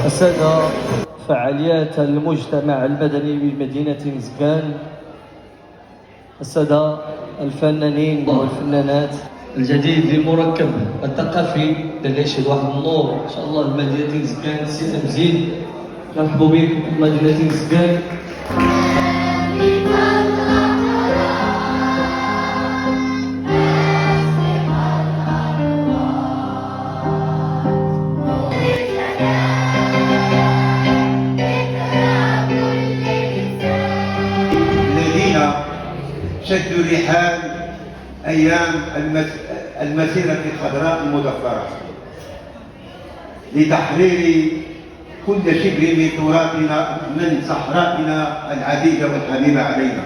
السادة، فعاليات المجتمع المدني بمدينة مزكان، السادة الفنانين والفنانات، الجديد للمركب الثقافي اللي يشهد واحد النور ان شاء الله لمدينة مزكان. السي تمزيد، مرحبا بك مدينة مزكان. شدوا رحال أيام المسيرة الخضراء المظفرة لتحرير كل شبر من تراثنا من صحرائنا العزيزة والحبيبة علينا.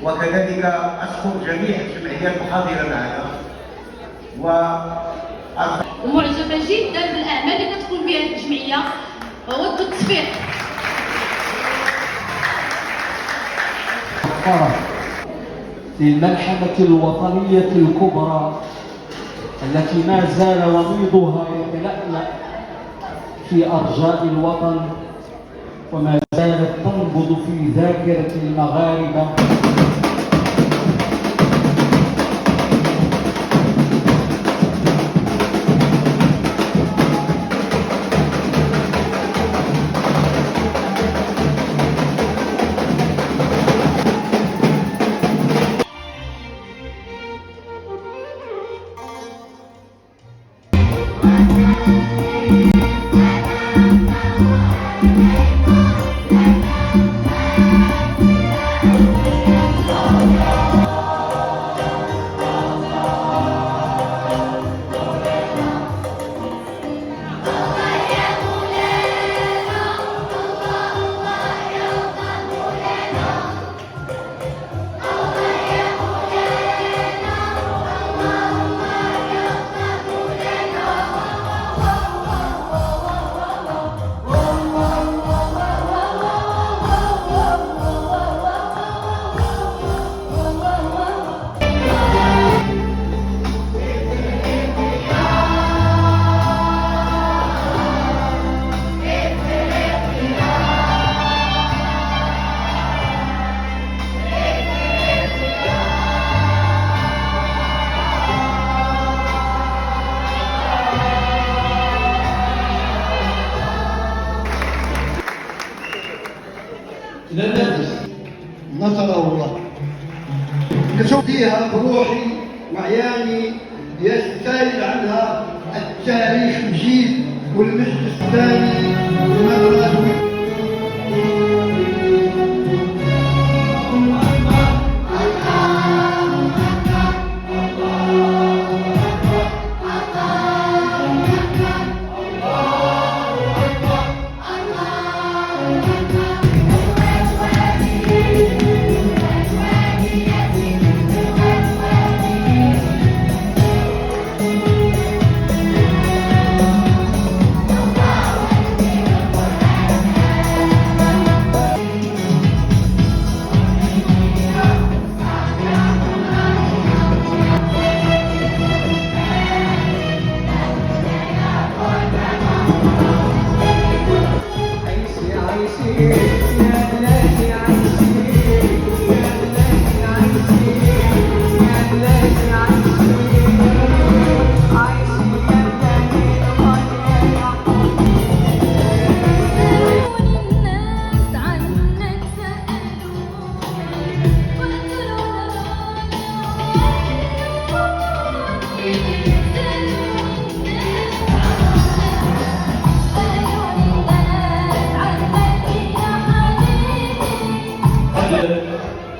وكذلك أشكر جميع الجمعيات الحاضرة معنا ومعجبة جدا بالأعمال اللي كتكون بها الجمعية والتصفيق. للملحمة الوطنية الكبرى التي ما زال وميضها يتلألأ في أرجاء الوطن وما زالت تنبض في ذاكرة المغاربة. نصره الله. نشوف فيها بروحي وعياني يستاهل عنها التاريخ الجيد والمجد الثاني لمدرسة.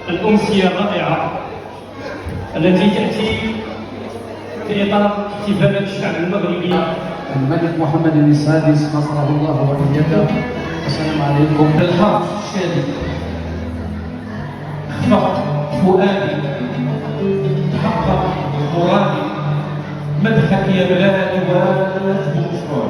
الأمسية الرائعة التي تأتي في إطار احتفالات الشعب المغربي. الملك محمد السادس نصره الله وأيده السلام عليكم. الحرب الشديد خفق فؤادي، تحقق مرادي، مدحك يا بلادي واسم مشروع.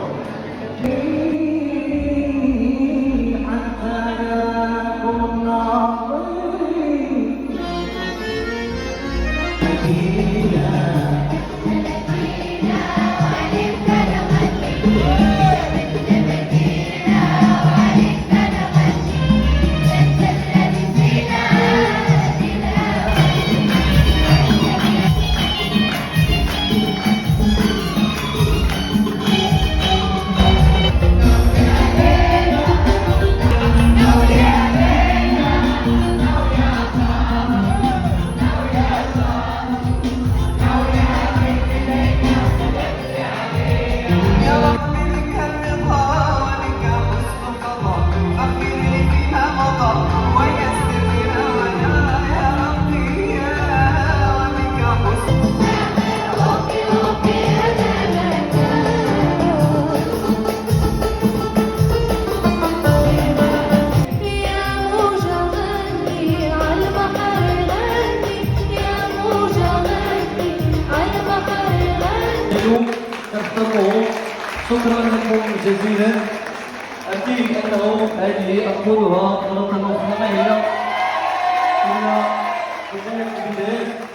تحترمه. شكرا لكم جزيلا. أكيد أنه هذه أقولها مرة أخرى هي بداية